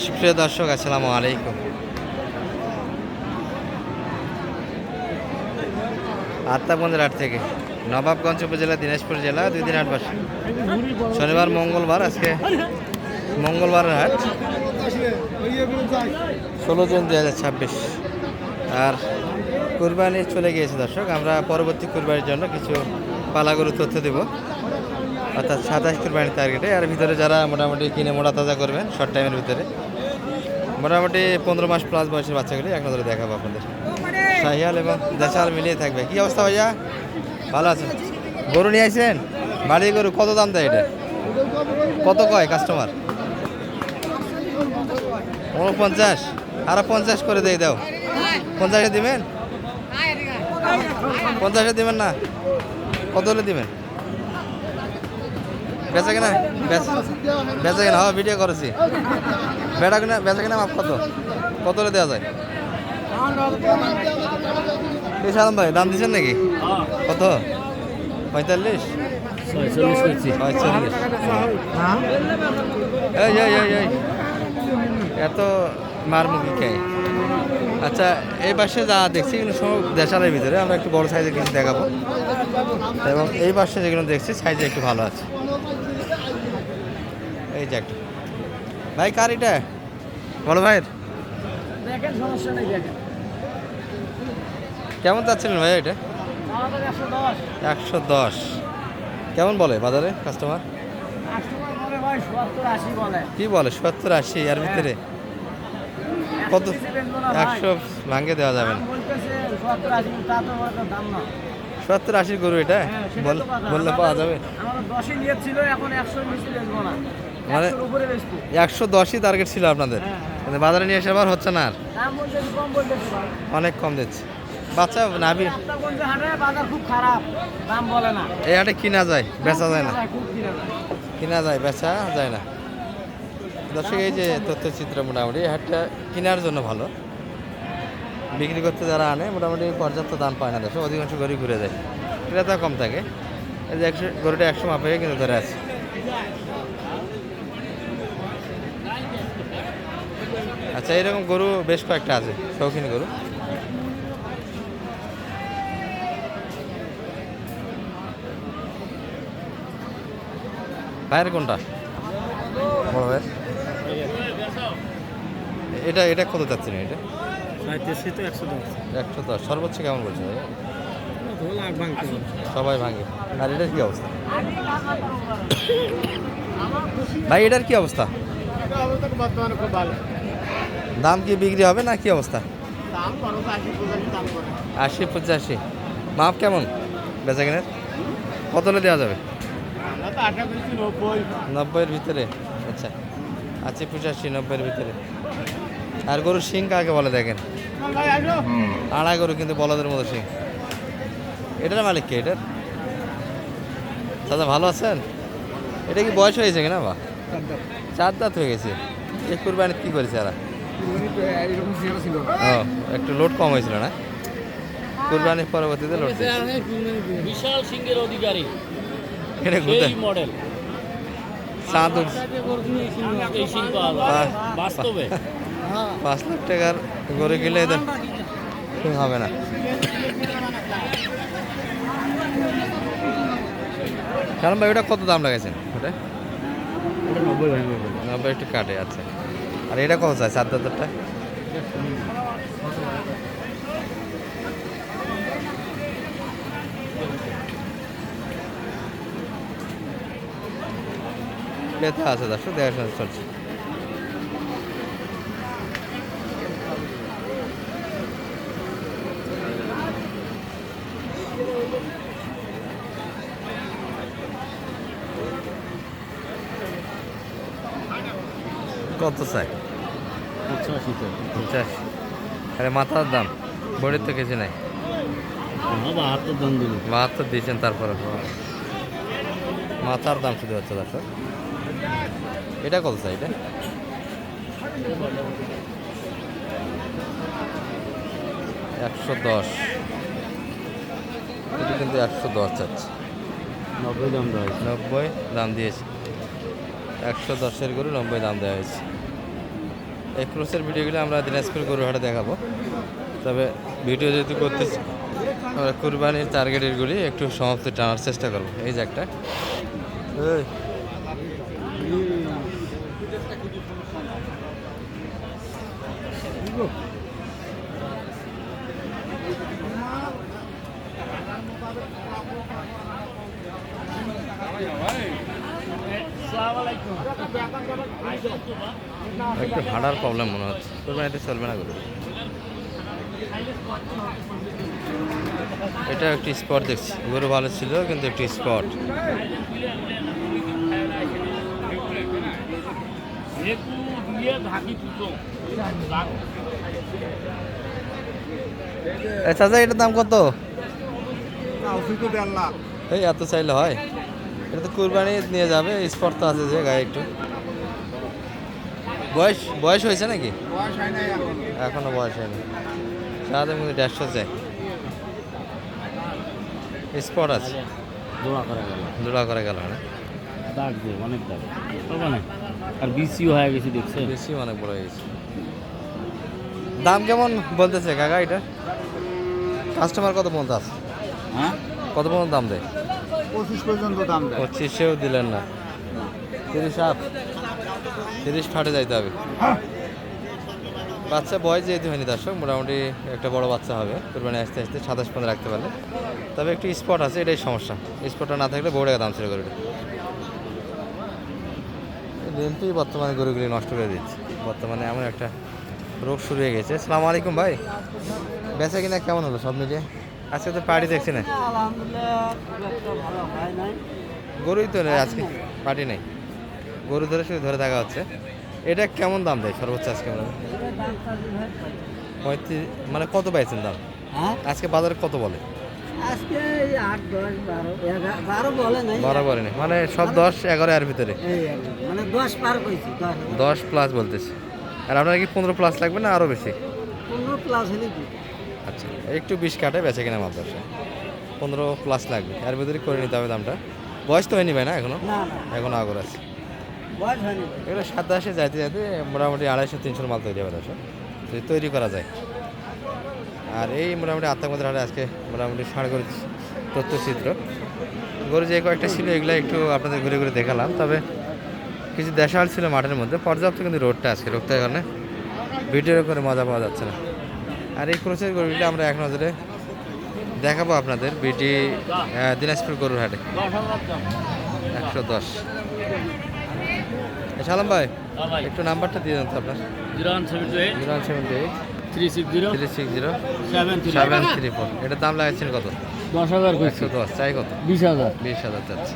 সুপ্রিয় দর্শক, আসসালামু আলাইকুম। আত্মাবন্দের হাট থেকে নবাবগঞ্জ উপজেলা, দিনাজপুর জেলা, 2 দিন হাট বসে। শনিবার মঙ্গলবার, আজকে মঙ্গলবারের হাট, 16 জুন 2026। আর কুরবানি চলে গিয়েছে দর্শক। আমরা পরবর্তী কুরবানির জন্য কিছু পালাগরু তথ্য দেব, অর্থাৎ 27 কুরবানির টার্গেটে। আর ভিতরে যারা মোটামুটি কিনে মোটা তাজা করবেন শর্ট টাইমের ভিতরে, মোটামুটি 15 মাস প্লাস বয়সের বাচ্চাগুলি এক নজরে দেখাবো আপনাদের। শাহিয়াল এবং দেশাল মিলিয়ে থাকবে। কি অবস্থা ভাইয়া? ভালো আছেন? গরু নিয়ে আসছেন? বাড়ির গরু কত দাম দেয় এটা? কত কয় কাস্টমার? 49। আরো 50 করে দিয়ে দাও। 50-এ দিবেন? 50-এ দিবেন না? কত হলে দিবেন? বেচা কিনা? বেচা কিনা? হ্যাঁ, ভিডিও করেছি। বেচা কিনা মাপ কত? কত হলে দেওয়া যায়? সালাম ভাই, দাম দিচ্ছেন নাকি? কত? 45? 46। এই এত মারমুখী খাই। আচ্ছা, এই পাশে যা দেখছি এগুলো সব দেশালের ভিতরে। আমরা একটু বড় সাইজের কিছু দেখাবো, এবং এই পাশে যেগুলো দেখছি সাইজে একটু ভালো আছে। এই যে একটা ভাই, কার এটা? বলো ভাইয়ের। কেমন চাচ্ছিলেন ভাই এটা? 110। কেমন বলে বাজারে কাস্টমার? কি বলে? 70-80 এর ভিতরে? কত? 100 ভাঙ্গে দেওয়া যাবে না। 70-80 গরু এটা বললে পাওয়া যাবে? মানে 110ই টার্গেট ছিল আপনাদের, কিন্তু বাজারে নিয়ে এসে আবার হচ্ছে না। আর অনেক কম দিচ্ছে। বাচ্চা নাভি এই হাটে কিনা যায়, বেচা যায় না। কিনা যায়, বেচা যায় না দর্শক। এই যে তথ্যচিত্র, মোটামুটি এই হাটটা কেনার জন্য ভালো, বিক্রি করতে যারা আনে মোটামুটি পর্যাপ্ত দাম পায় না দর্শক। অধিকাংশ গরু ঘুরে যায়, ক্রেতা কম থাকে। এই যে 100 গরুটা 100 মাপে কিন্তু ধরে আছে। আচ্ছা, এরকম গরু বেশ কয়েকটা আছে, শৌখিন গরু। ভাইয়ের কোনটা? বড় ভাইয়ের এটা এটা কত যাচ্ছে না? এটা 110। সর্বোচ্চ কেমন বলছে ভাই? সবাই ভাঙে। আর এটার কি অবস্থা ভাই? এটার কি অবস্থা? দাম কি বিক্রি হবে না কি অবস্থা? 80-85। মাপ কেমন বেচা কেনার? কত হলে দেওয়া যাবে? 90-এর ভিতরে? আচ্ছা, 80-85-90-এর ভিতরে। আর গরুর শিং কাকে বলে দেখেন? আড়া গরু, কিন্তু বলদের মতো শিং। এটার মালিক কে এটার? দাদা ভালো আছেন? এটা কি বয়স হয়েছে কিনা? বা 4 দাঁত হয়ে গেছে। এই কুরবানি কি করেছে এরা? ও, একটু লোড কম হয়েছিল না? কুরবানির পরবর্তীতে লোড বিশাল সিংহের অধিকারী এটা ঘুরতে মডেল চাঁদ 5 লাখ টাকার গরু কিনলে এদের হবে না। কারণ ভাই, ওটা কত দাম লাগাইছেন? ওটা 90 একটু কাটে। আচ্ছা, আর এটা কত চাই? 4 দাঁতটা ক্রেতা আছে দর্শক, দেখাশোনা চলছে। কত চাই? 50। আরে মাথার দাম, বড়ির তো কিছু নাই। 72 দিয়েছেন, তারপরে মাথার দাম শুধু হচ্ছে দর্শক। এটা কত চাই? এটা 110। এটা কিন্তু 110 চাচ্ছে। 90 দাম দেওয়া হয়েছে। 90 দাম দিয়েছে। 110-এর গরু 90 দাম দেওয়া হয়েছে। এই ক্রসের ভিডিওগুলো আমরা দিনাজপুর গরুহাটে দেখাবো। তবে ভিডিও যেহেতু করতেছি আমরা কুরবানির টার্গেটেরগুলি একটু সমাপ্তি টানার চেষ্টা করবো। এই যে একটা এই। একটু হাঁটার প্রবলেম মনে হচ্ছে, কুরবানিতে চলবে না গরু। এটা একটি স্পট দেখছি, গরু ভালো ছিল কিন্তু একটি স্পট। চাচা এটার দাম কত? এই এত চাইলে হয়? এটা তো কুরবানি নিয়ে যাবে, স্পট তো আছে যে গায়ে একটু। বয়স বয়স হয়েছে নাকি? এখনো বয়স হয়নি। সারাদের মধ্যে 150 যায়, স্পট আছে, দোয়া করা গেল, জোড়া করে গেল না? দাগ দিয়ে অনেক দাগ, মানে আর বিসিও হয়ে গেছে দেখছে। বেশি অনেক বড় হয়ে গেছে। দাম কেমন বলতেছে কাকা এটা? কাস্টমার কত পর্যন্ত আছে? হ্যাঁ, কত পর্যন্ত দাম দেয়? 25 পর্যন্ত দাম দেয়। 25-এও দিলেন না? 30 আপ, 30 ফাটে যাইতে হবে। বাচ্চা বয়স যেহেতু হয়নি দর্শক, মোটামুটি একটা বড় বাচ্চা হবে কুরবানি আসতে আসতে 27 পর্যন্ত রাখতে পারলে। তবে একটু স্পট আছে, এটাই সমস্যা। স্পটটা না থাকলে বড় টাকা দাম ছিল গরুটা। বিএনপি বর্তমানে গরুগুলি নষ্ট করে দিচ্ছে। বর্তমানে এমন একটা রোগ শুরু হয়ে গেছে। আসসালামু আলাইকুম ভাই, বেচা কিনা কেমন হলো সব মিলিয়ে? আজকে তো পার্টি দেখছি না। গরুই তো নেই আজকে, পার্টি নেই। গরু ধরে শুধু ধরে থাকা হচ্ছে। এটা কেমন দাম দেয় সর্বোচ্চ আজকে? মানে 35, মানে কত পাইছেন দাম আজকে বাজারে কত বলে? আজকে 8, 10, 12 বলে নাই, 12 বলে নেই, মানে সব 10, 11 এর ভিতরে। মানে 10 পার কইছি, 10 প্লাস বলতেছি। আর আপনার কি 15 প্লাস লাগবে না আরও বেশি? 15 প্লাস হলে কি? আচ্ছা, একটু 20 কাটে বেচে কিনা মাল দর্শক, 15 প্লাস লাগবে, এর ভিতরে করে নিতে হবে দামটা। বয়স তো হয়নি ভাই না এখনো? না এখনো আগর আছে। বয়স হয়নি। এগুলো 27-এ যাইতে যাইতে মোটামুটি 250-300 মাল তৈরি হবে দর্শক, যদি তৈরি করা যায়। আর এই মোটামুটি আত্মাগদের হাটে আজকে মোটামুটি ষাঁড় গরু তথ্যচিত্র গরু যে কয়েকটা ছিল এগুলো একটু আপনাদের ঘুরে ঘুরে দেখালাম। তবে কিছু দেশাল ছিল মাঠের মধ্যে, পর্যাপ্ত কিন্তু রোডটা আজকে, রোডটার কারণে ভিডিওর করে মজা পাওয়া যাচ্ছে না। আর এই ক্রোচের গরুগুলো আমরা এক নজরে দেখাবো আপনাদের বিটি দিনাজপুর গরুর হাটে। 110। সালাম ভাই, একটু নাম্বারটা দিয়ে দেন তো আপনার। 0178 078 360 360 73 734। এটার দাম লাগাচ্ছেন কত? 10,000 কইছি। 110 চাই কত? 20,000। 20,000 চাচ্ছি।